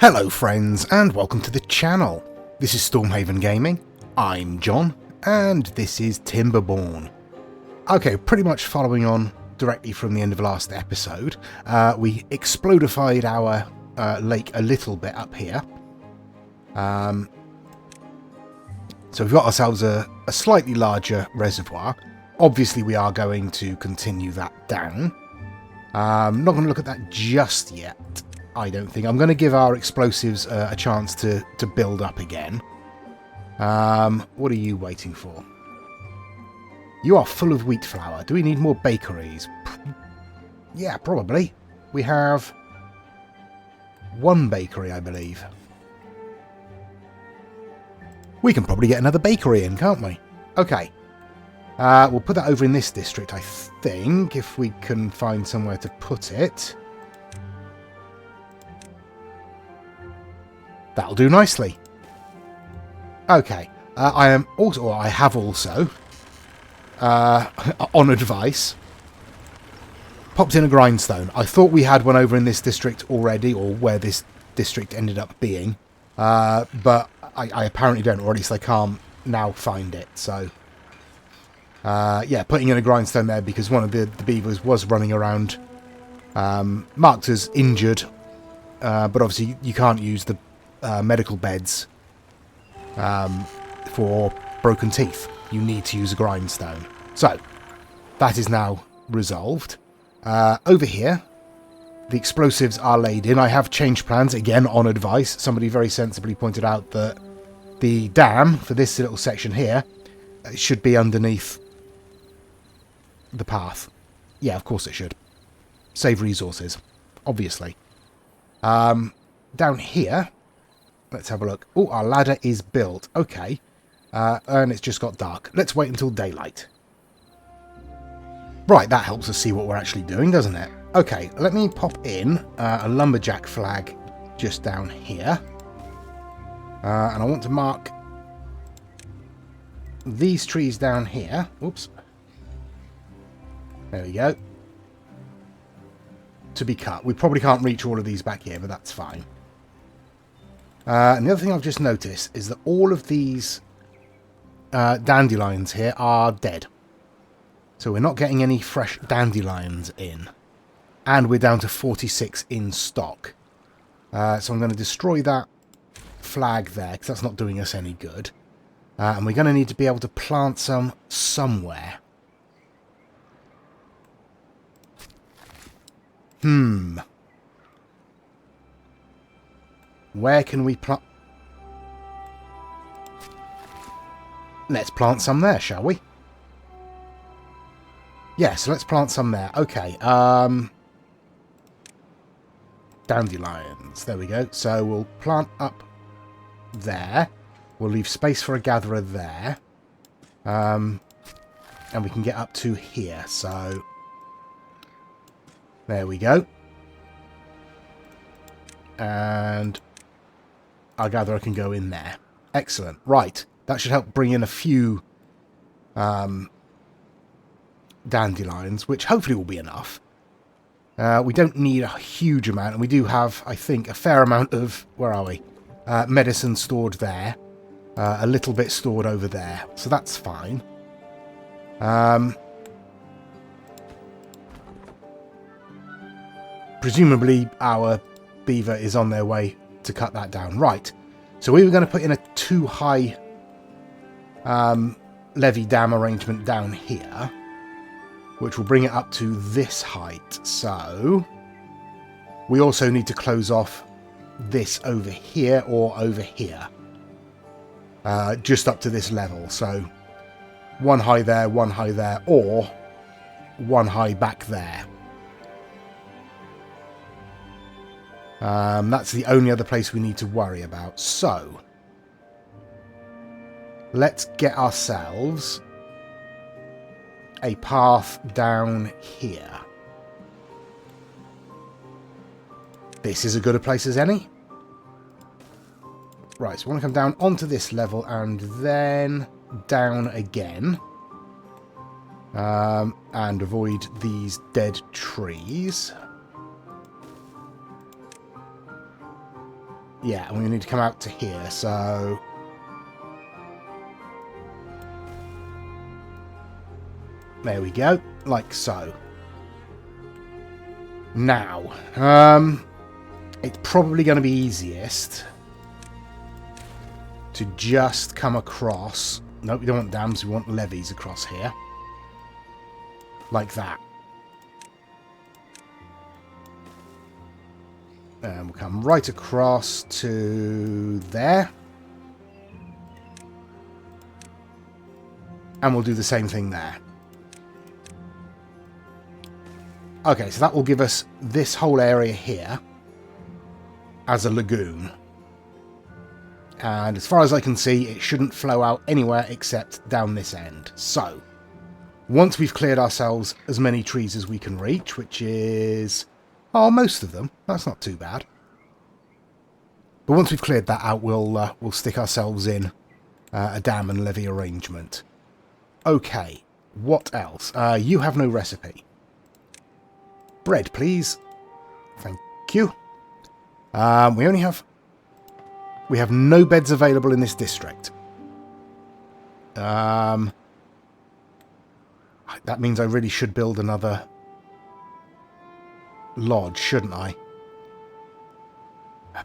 Hello friends and welcome to the channel. This is Stormhaven Gaming, I'm John, and this is Timberborn. Okay, pretty much following on directly from the end of last episode, we explodified our lake a little bit up here. So we've got ourselves a slightly larger reservoir. Obviously we are going to continue that down. I'm not going to look at that just yet. I don't think. I'm going to give our explosives a chance to build up again. What are you waiting for? You are full of wheat flour. Do we need more bakeries? Yeah, probably. We have one bakery, I believe. We can probably get another bakery in, can't we? Okay. We'll put that over in this district, I think, if we can find somewhere to put it. That'll do nicely. Okay. I have also, on advice, popped in a grindstone. I thought we had one over in this district already, or where this district ended up being, but I apparently don't, or at least I can't now find it. So, yeah, putting in a grindstone there because one of the beavers was running around, marked as injured, but obviously you can't use the medical beds for broken teeth. You need to use a grindstone. So, that is now resolved. Over here, the explosives are laid in. I have changed plans, again, on advice. Somebody very sensibly pointed out that the dam for this little section here should be underneath the path. Yeah, of course it should. Save resources, obviously. Down here, let's have a look. Oh, our ladder is built. Okay. And it's just got dark. Let's wait until daylight. Right, that helps us see what we're actually doing, doesn't it? Okay, let me pop in a lumberjack flag just down here. And I want to mark these trees down here. Oops. There we go. To be cut. We probably can't reach all of these back here, but that's fine. And the other thing I've just noticed is that all of these dandelions here are dead. So we're not getting any fresh dandelions in. And we're down to 46 in stock. So I'm going to destroy that flag there, because that's not doing us any good. And we're going to need to be able to plant some somewhere. Where can we plant? Let's plant some there, shall we? Yeah, so let's plant some there. Okay, dandelions. There we go. So we'll plant up there. We'll leave space for a gatherer there. And we can get up to here. So there we go. And our gatherer can go in there. Excellent. Right. That should help bring in a few dandelions, which hopefully will be enough. We don't need a huge amount, and we do have, I think, a fair amount of, where are we? Medicine stored there. A little bit stored over there. So that's fine. Presumably our beaver is on their way to cut that down. Right. So we were going to put in a too high levee dam arrangement down here, which will bring it up to this height. So we also need to close off this over here or over here, just up to this level. So one high there, or one high back there. That's the only other place we need to worry about. So let's get ourselves a path down here. This is as good a place as any. Right, so I want to come down onto this level and then down again. And avoid these dead trees. Yeah, and we need to come out to here, so... There we go, like so. Now, it's probably going to be easiest to just come across... Nope, we don't want dams, we want levees across here. Like that. And we'll come right across to there. And we'll do the same thing there. Okay, so that will give us this whole area here as a lagoon. And as far as I can see, it shouldn't flow out anywhere except down this end. So, once we've cleared ourselves as many trees as we can reach, which is... Oh, most of them. That's not too bad. But once we've cleared that out, we'll stick ourselves in a dam and levee arrangement. Okay, what else? You have no recipe. Bread, please. Thank you. We have no beds available in this district. That means I really should build another lodge, shouldn't I?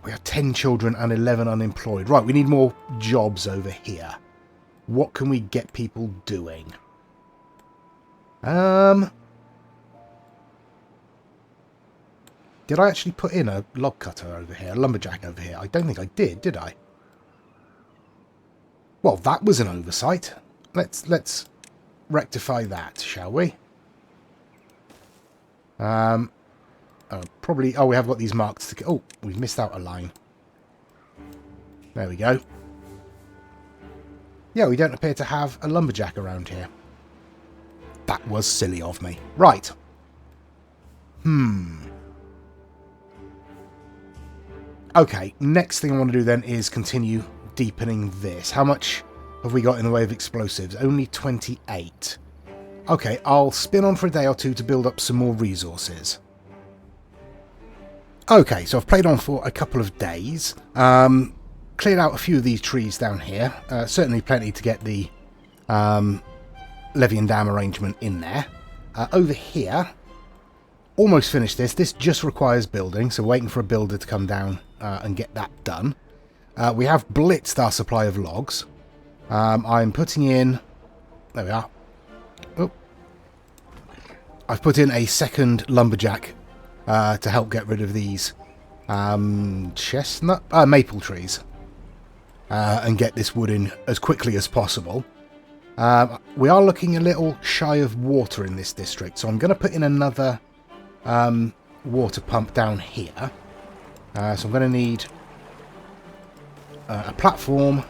We have 10 children and 11 unemployed. Right, we need more jobs over here. What can we get people doing? Did I actually put in a log cutter over here, a lumberjack over here? I don't think I did I? Well, that was an oversight. Let's rectify that, shall we? Probably... Oh, we have got these marks to... Oh, we've missed out a line. There we go. Yeah, we don't appear to have a lumberjack around here. That was silly of me. Right. Okay, next thing I want to do then is continue deepening this. How much have we got in the way of explosives? Only 28. Okay, I'll spin on for a day or two to build up some more resources. Okay, so I've played on for a couple of days. Cleared out a few of these trees down here. Certainly plenty to get the levee and dam arrangement in there. Over here, almost finished this. This just requires building, so waiting for a builder to come down and get that done. We have blitzed our supply of logs. I'm putting in... There we are. Oh. I've put in a second lumberjack to help get rid of these maple trees and get this wood in as quickly as possible. We are looking a little shy of water in this district, so I'm going to put in another water pump down here. So I'm going to need a platform.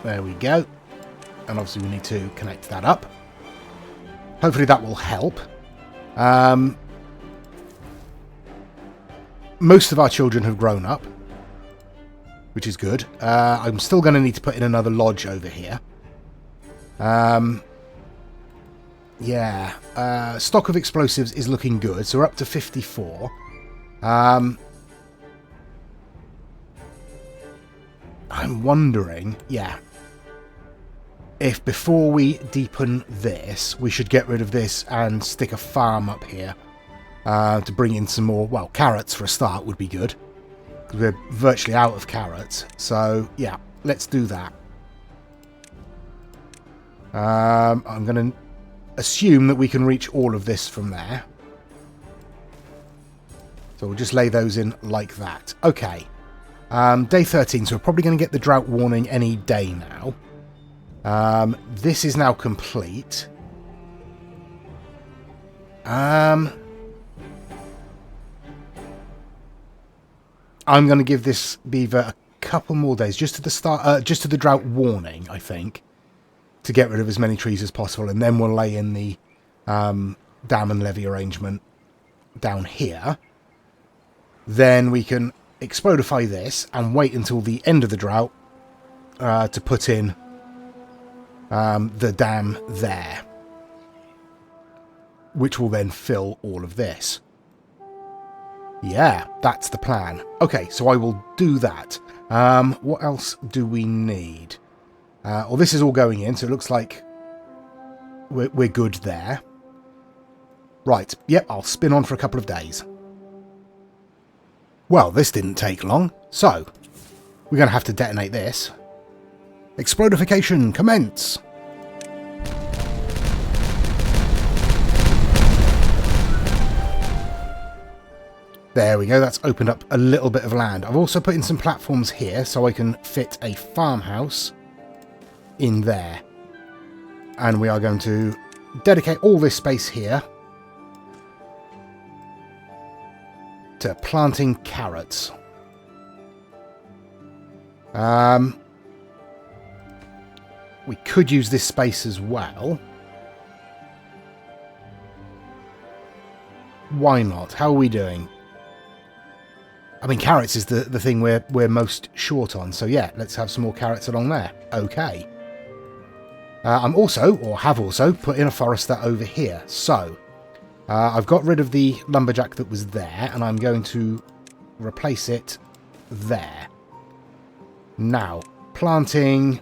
There we go. And obviously we need to connect that up. Hopefully that will help. Most of our children have grown up, which is good. I'm still going to need to put in another lodge over here. Yeah, stock of explosives is looking good, so we're up to 54. I'm wondering, yeah, if before we deepen this, we should get rid of this and stick a farm up here to bring in some more, well, carrots for a start would be good. Because we're virtually out of carrots. So, yeah, let's do that. I'm going to assume that we can reach all of this from there. So we'll just lay those in like that. Okay. Day 13, so we're probably going to get the drought warning any day now. This is now complete. I'm going to give this beaver a couple more days, just to the start, just to the drought warning, I think, to get rid of as many trees as possible, and then we'll lay in the dam and levee arrangement down here. Then we can explodify this and wait until the end of the drought to put in the dam there, which will then fill all of this. Yeah, that's the plan. Okay, so I will do that. What else do we need? Well, this is all going in, so it looks like we're good there. Right, yep, I'll spin on for a couple of days. Well, this didn't take long, so we're going to have to detonate this. Explodification, commence! There we go, that's opened up a little bit of land. I've also put in some platforms here so I can fit a farmhouse in there. And we are going to dedicate all this space here to planting carrots. We could use this space as well. Why not? How are we doing? I mean, carrots is the thing we're most short on. So yeah, let's have some more carrots along there. Okay. I'm also, or have also, put in a forester over here. So I've got rid of the lumberjack that was there, and I'm going to replace it there. Now, planting...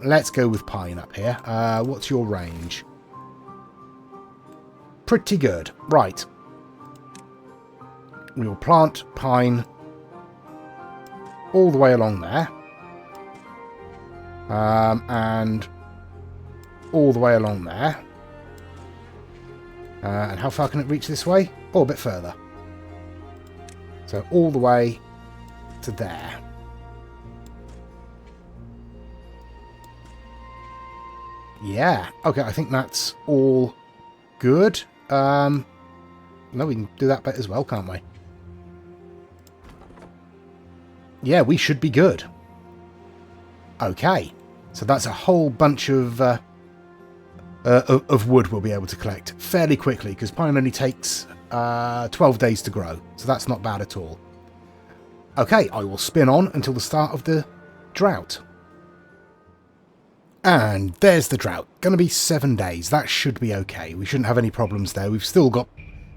let's go with pine up here. What's your range? Pretty good. Right. We will plant pine all the way along there. And all the way along there. And how far can it reach this way? Oh, a bit further. So all the way to there. Yeah. Okay, I think that's all good. No, we can do that bit as well, can't we? Yeah, we should be good. Okay. So that's a whole bunch of wood we'll be able to collect fairly quickly, because pine only takes 12 days to grow. So that's not bad at all. Okay, I will spin on until the start of the drought. And there's the drought. Going to be 7 days. That should be okay. We shouldn't have any problems there. We've still got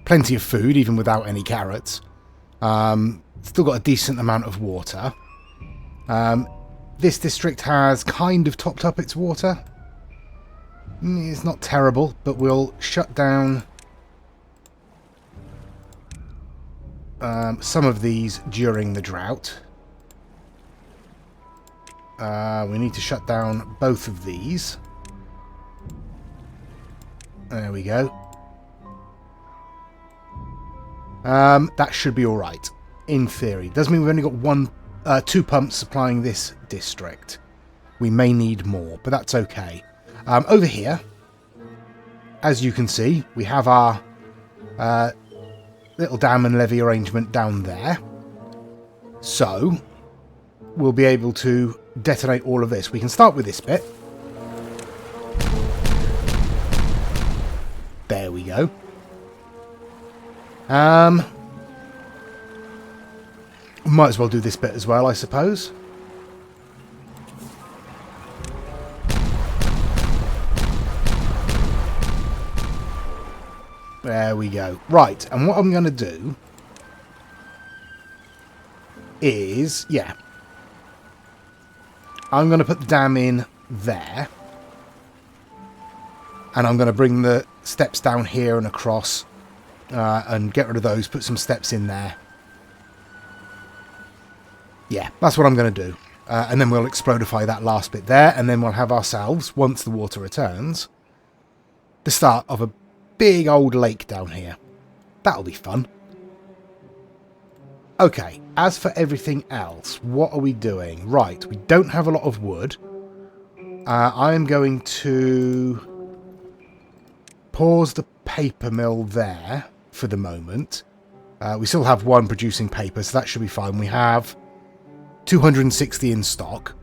plenty of food, even without any carrots. Still got a decent amount of water. This district has kind of topped up its water. It's not terrible, but we'll shut down some of these during the drought. We need to shut down both of these. There we go. That should be alright, in theory. Does mean we've only got two pumps supplying this district. We may need more, but that's okay. Over here, as you can see, we have our little dam and levee arrangement down there. So, we'll be able to detonate all of this. We can start with this bit. There we go. Might as well do this bit as well, I suppose. There we go. Right, and what I'm going to do is, yeah, I'm going to put the dam in there, and I'm going to bring the steps down here and across, and get rid of those, put some steps in there. Yeah, that's what I'm going to do. And then we'll explodify that last bit there, and then we'll have ourselves, once the water returns, the start of a big old lake down here. That'll be fun. Okay, as for everything else, what are we doing? Right, we don't have a lot of wood. I am going to pause the paper mill there for the moment. We still have one producing paper, so that should be fine. We have 260 in stock.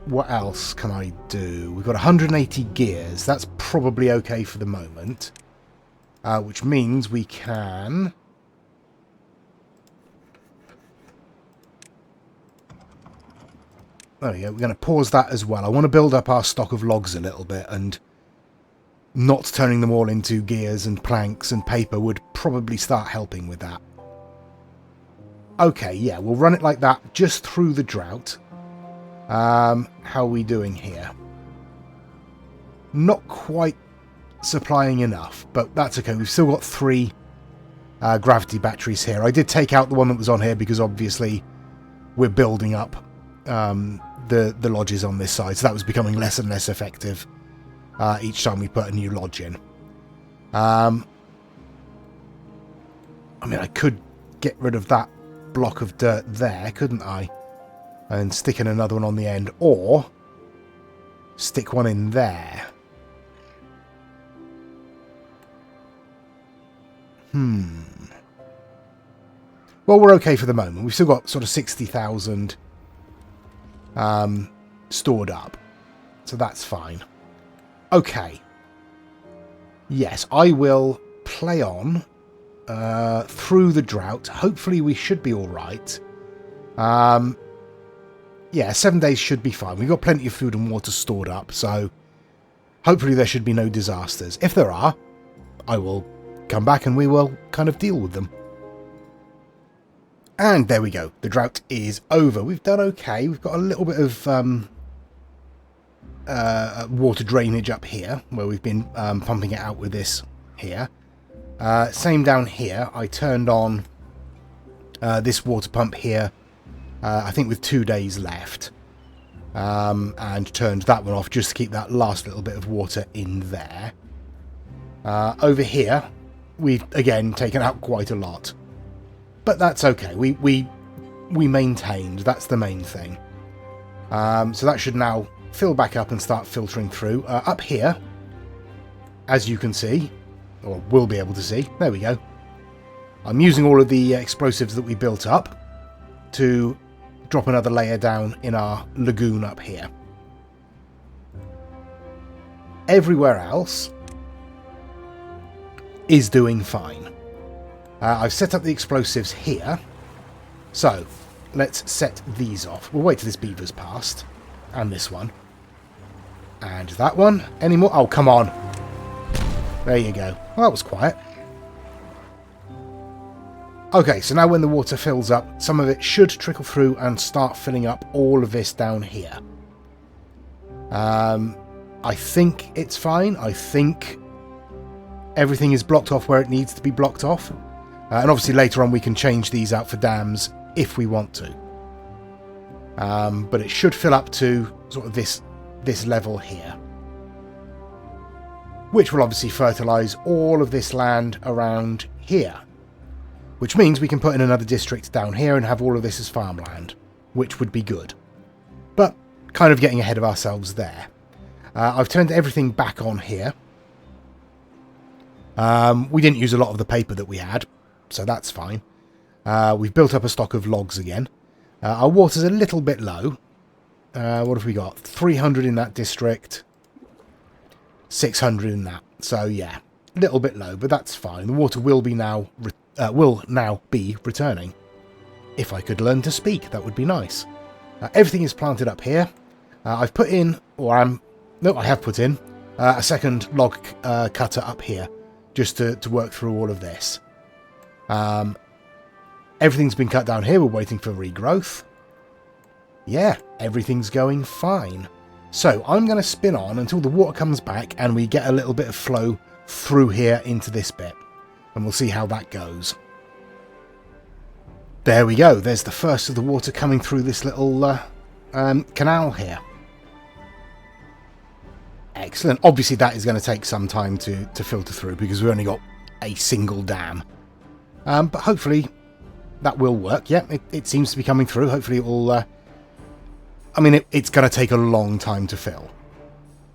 What else can I do? We've got 180 gears. That's probably okay for the moment. Which means we can... There we go. We're going to pause that as well. I want to build up our stock of logs a little bit and not turning them all into gears and planks and paper would probably start helping with that. Okay, yeah, we'll run it like that just through the drought. How are we doing here? Not quite supplying enough, but that's okay. We've still got 3 gravity batteries here. I did take out the one that was on here because obviously we're building up the lodges on this side, so that was becoming less and less effective each time we put a new lodge in. I mean, I could get rid of that block of dirt there, couldn't I? And stick in another one on the end, or stick one in there. Well, we're okay for the moment. We've still got sort of 60,000 stored up, so that's fine. Okay. Yes, I will play on through the drought. Hopefully we should be all right. Yeah, 7 days should be fine. We've got plenty of food and water stored up, so hopefully there should be no disasters. If there are, I will come back and we will kind of deal with them. And there we go. The drought is over. We've done okay. We've got a little bit of water drainage up here, where we've been pumping it out with this here. Same down here. I turned on this water pump here, I think with 2 days left, and turned that one off just to keep that last little bit of water in there. Over here, we've again taken out quite a lot, but that's okay. We maintained. That's the main thing. So that should now fill back up and start filtering through. Up here, as you can see, or will be able to see, there we go. I'm using all of the explosives that we built up to drop another layer down in our lagoon up here. Everywhere else is doing fine. I've set up the explosives here, so let's set these off. We'll wait till this beaver's passed, and this one, and that one. Any more? Oh, come on. There you go. Well, that was quiet. Okay, so now when the water fills up, some of it should trickle through and start filling up all of this down here. I think it's fine. I think everything is blocked off where it needs to be blocked off. And obviously later on we can change these out for dams if we want to. But it should fill up to sort of this level here, which will obviously fertilise all of this land around here, which means we can put in another district down here and have all of this as farmland, which would be good. But kind of getting ahead of ourselves there. I've turned everything back on here. We didn't use a lot of the paper that we had, so that's fine. We've built up a stock of logs again. Our water's a little bit low. What have we got? 300 in that district. 600 in that. So yeah, a little bit low, but that's fine. The water will now be returning. If I could learn to speak, that would be nice. Everything is planted up here. I've put in, I have put in a second log cutter up here, just to work through all of this. Everything's been cut down here. We're waiting for regrowth. Yeah, everything's going fine. So I'm going to spin on until the water comes back and we get a little bit of flow through here into this bit. And we'll see how that goes. There we go. There's the first of the water coming through this little canal here. Excellent. Obviously that is going to take some time to filter through because we've only got a single dam. But hopefully that will work. Yeah, it seems to be coming through. Hopefully it will... it's going to take a long time to fill.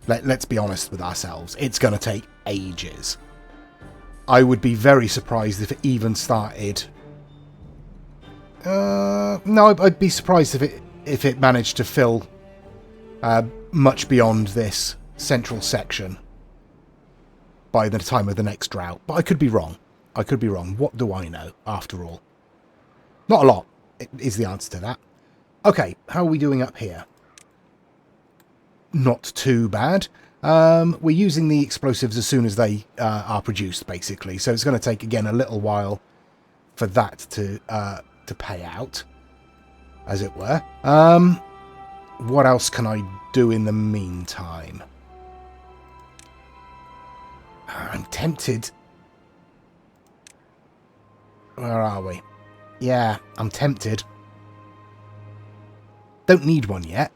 Let's be honest with ourselves. It's going to take ages. I would be very surprised if it even started... no, I'd be surprised if it managed to fill much beyond this central section by the time of the next drought. But I could be wrong. I could be wrong. What do I know, after all? Not a lot, is the answer to that. Okay, how are we doing up here? not too bad. We're using the explosives as soon as they are produced, basically. So it's going to take, again, a little while for that to pay out, as it were. What else can I do in the meantime? I'm tempted. Where are we? Yeah, I'm tempted. Don't need one yet,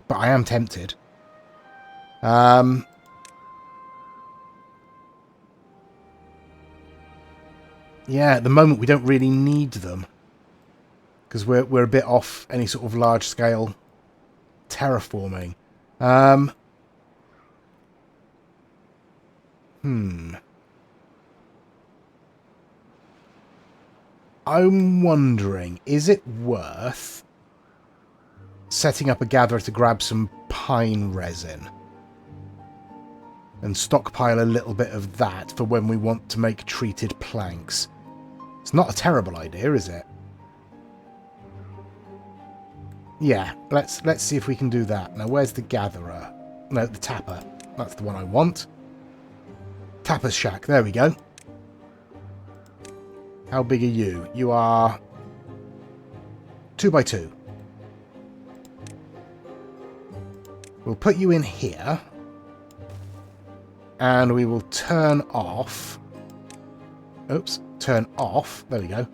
but I am tempted. Yeah, at the moment we don't really need them because we're a bit off any sort of large scale terraforming. I'm wondering, is it worth setting up a gatherer to grab some pine resin and stockpile a little bit of that for when we want to make treated planks? It's not a terrible idea, is it? Yeah, let's see if we can do that. Now, where's the gatherer? No, the tapper. That's the one I want. Tapper's shack. There we go. How big are you? You are 2x2. We'll put you in here. And we will turn off. Oops. Turn off. There we go.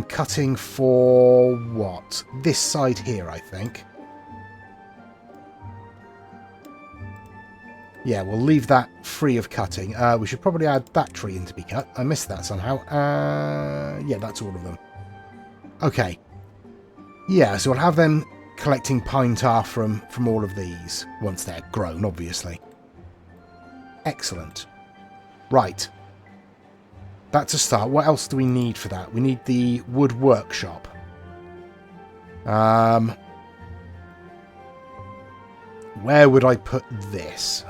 Cutting for what? This side here, I think. Yeah, we'll leave that free of cutting. We should probably add that tree in to be cut. I missed that somehow. Yeah, that's all of them. Okay. Yeah, so we'll have them collecting pine tar from all of these once they're grown, obviously. Excellent. Right. That's a start. What else do we need for that? We need the wood workshop. Where would I put this?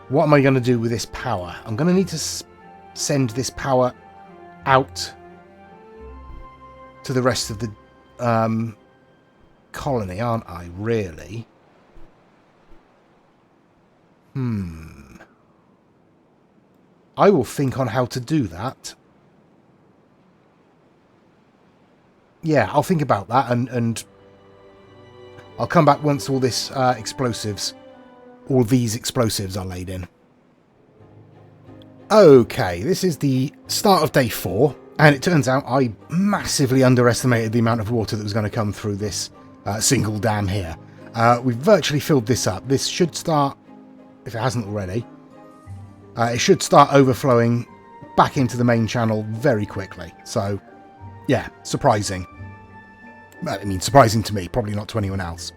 What am I going to do with this power? I'm going to need to send this power out to the rest of the colony, aren't I? Really? I will think on how to do that. Yeah, I'll think about that and I'll come back once all this all these explosives are laid in. Okay, this is the start of day 4, and it turns out I massively underestimated the amount of water that was going to come through this single dam here. We've virtually filled this up. This should start, if it hasn't already, it should start overflowing back into the main channel very quickly. So, yeah, surprising. Well, I mean, surprising to me, probably not to anyone else.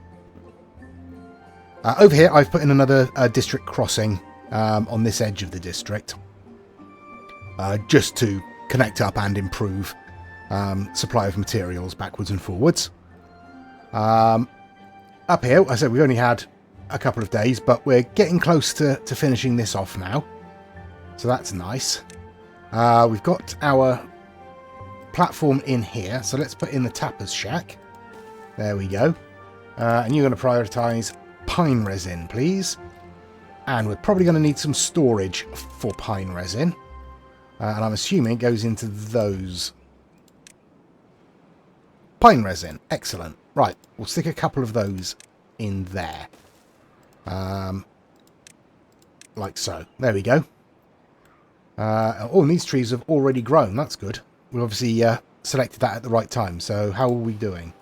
Over here, I've put in another district crossing on this edge of the district, just to connect up and improve supply of materials backwards and forwards. Up here, I said we've only had a couple of days, but we're getting close to finishing this off now. So that's nice. We've got our platform in here, so let's put in the tapper's shack. There we go. And you're going to prioritise pine resin, please. And we're probably going to need some storage for pine resin. And I'm assuming it goes into those. Pine resin. Excellent. Right, we'll stick a couple of those in there. Like so. There we go. Oh, and these trees have already grown. That's good. We obviously selected that at the right time. So how are we doing?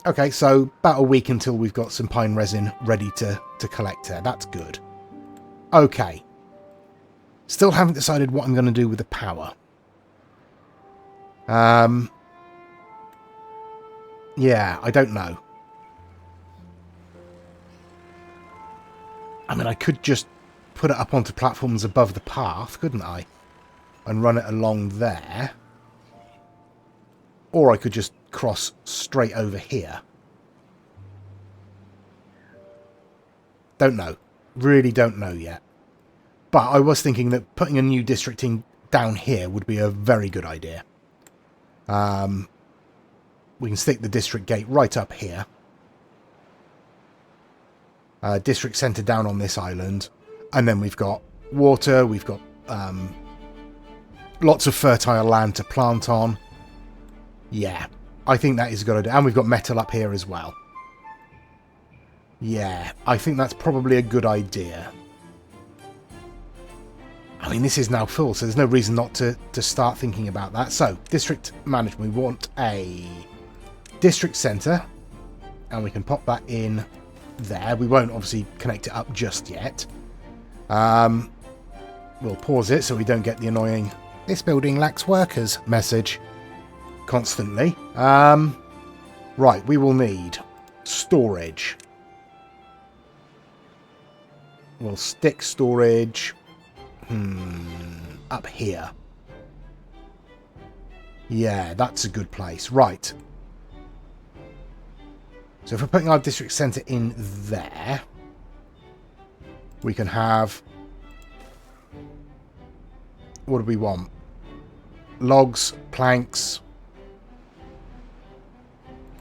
Okay, so about a week until we've got some pine resin ready to collect there. That's good. Okay. Still haven't decided what I'm going to do with the power. Yeah, I don't know. I mean, I could just put it up onto platforms above the path, couldn't I? And run it along there. Or I could just cross straight over here. Don't know. Really don't know yet. But I was thinking that putting a new districting down here would be a very good idea. we can stick the district gate right up here. District centre down on this island. And then we've got water, we've got lots of fertile land to plant on. Yeah, I think that is a good idea. And we've got metal up here as well. Yeah, I think that's probably a good idea. I mean, this is now full, so there's no reason not to start thinking about that. So, district management. We want a district centre. And we can pop that in there. We won't obviously connect it up just yet. We'll pause it so we don't get the annoying "this building lacks workers" message constantly. Right, we will need storage. We'll stick storage up here. Yeah, that's a good place. Right. So if we're putting our district centre in there, we can have... what do we want? Logs, planks.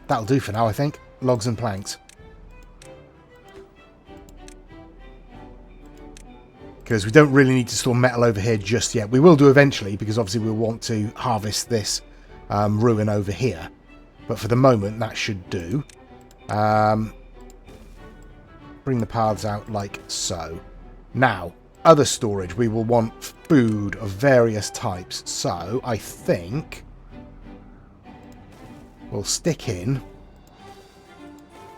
That'll do for now, I think. Logs and planks. Because we don't really need to store metal over here just yet. We will do eventually, because obviously we'll want to harvest this ruin over here. But for the moment, that should do. Bring the paths out like so. Now, other storage. We will want food of various types. So, I think we'll stick in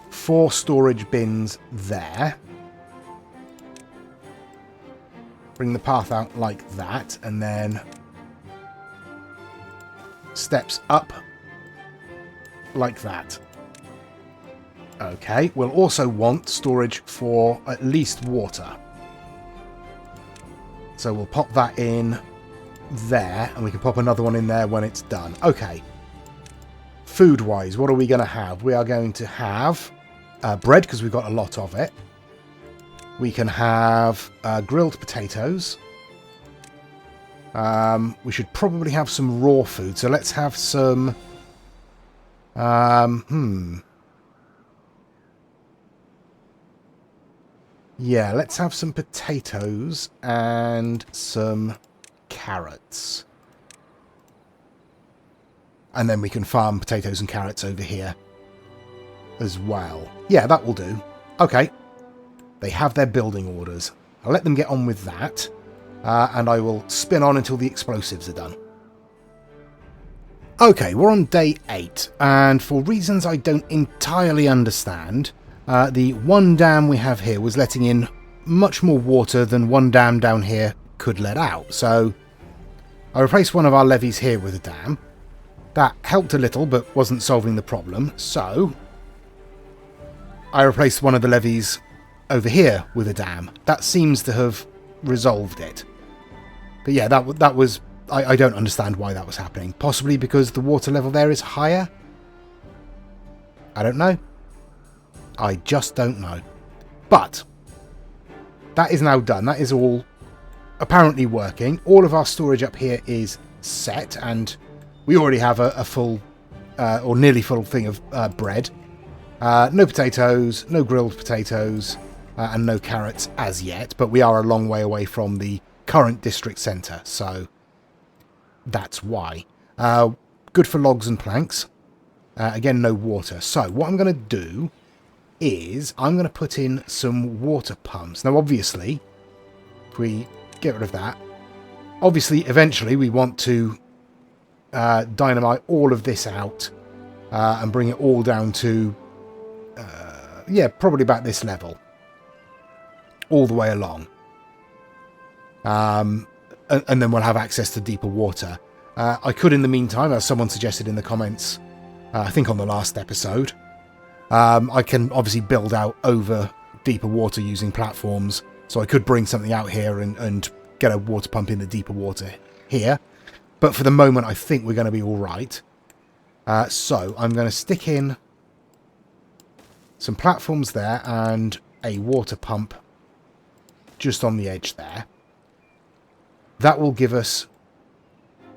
4 storage bins there. Bring the path out like that, and then steps up like that. Okay, we'll also want storage for at least water. So we'll pop that in there, and we can pop another one in there when it's done. Okay. Food-wise, what are we going to have? We are going to have bread, because we've got a lot of it. We can have grilled potatoes. We should probably have some raw food. So let's have some... yeah, let's have some potatoes and some carrots. And then we can farm potatoes and carrots over here as well. Yeah, that will do. Okay. They have their building orders. I'll let them get on with that. And I will spin on until the explosives are done. Okay, we're on day 8. And for reasons I don't entirely understand, the one dam we have here was letting in much more water than one dam down here could let out. So I replaced one of our levees here with a dam. That helped a little, but wasn't solving the problem. So I replaced one of the levees over here with a dam. That seems to have resolved it. But yeah, that was... I don't understand why that was happening. Possibly because the water level there is higher? I don't know. I just don't know. But that is now done. That is all apparently working. All of our storage up here is set, and we already have a full, or nearly full thing of bread. No potatoes, no grilled potatoes, and no carrots as yet, but we are a long way away from the current district centre, so that's why. Good for logs and planks. Again, no water. So what I'm going to do is I'm going to put in some water pumps. Now, obviously, if we get rid of that, obviously, eventually, we want to dynamite all of this out and bring it all down to, yeah, probably about this level. All the way along. And then we'll have access to deeper water. I could, in the meantime, as someone suggested in the comments, I think on the last episode, I can obviously build out over deeper water using platforms. So I could bring something out here and get a water pump in the deeper water here. But for the moment, I think we're going to be all right. So I'm going to stick in some platforms there and a water pump just on the edge there. That will give us,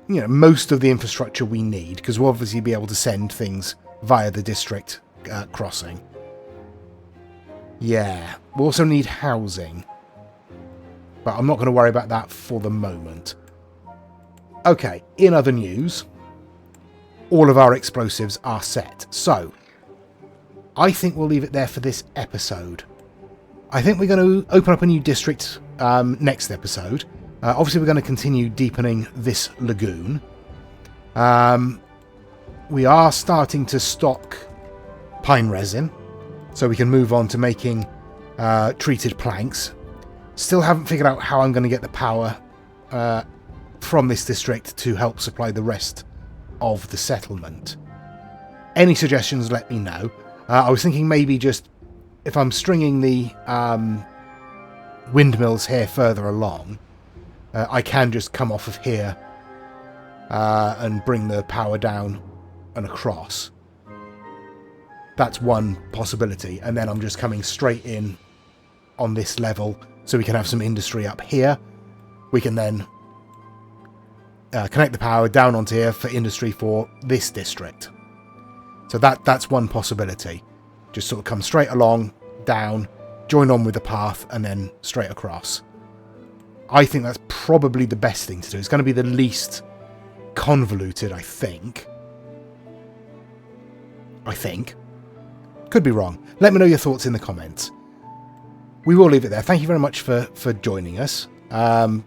you know, most of the infrastructure we need, because we'll obviously be able to send things via the district crossing. Yeah, we also need housing. But I'm not going to worry about that for the moment. Okay, in other news, all of our explosives are set. So, I think we'll leave it there for this episode. I think we're going to open up a new district next episode. Obviously, we're going to continue deepening this lagoon. We are starting to stock pine resin, so we can move on to making treated planks. Still haven't figured out how I'm going to get the power from this district to help supply the rest of the settlement. Any suggestions, let me know. I was thinking maybe just if I'm stringing the windmills here further along, I can just come off of here and bring the power down and across. That's one possibility. And then I'm just coming straight in on this level so we can have some industry up here. We can then connect the power down onto here for industry for this district. So that's one possibility. Just sort of come straight along, down, join on with the path, and then straight across. I think that's probably the best thing to do. It's going to be the least convoluted, I think. Could be wrong. Let me know your thoughts in the comments. We will leave it there. Thank you very much for joining us.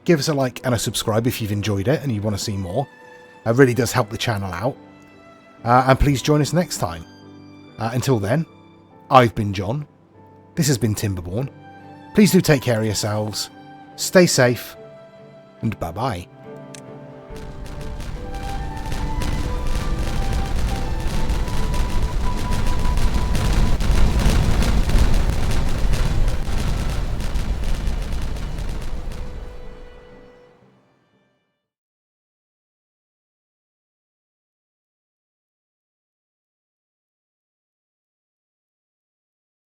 Give us a like and a subscribe if you've enjoyed it and you want to see more. It really does help the channel out. And please join us next time. Until then, I've been John. This has been Timberborn. Please do take care of yourselves. Stay safe. And bye-bye.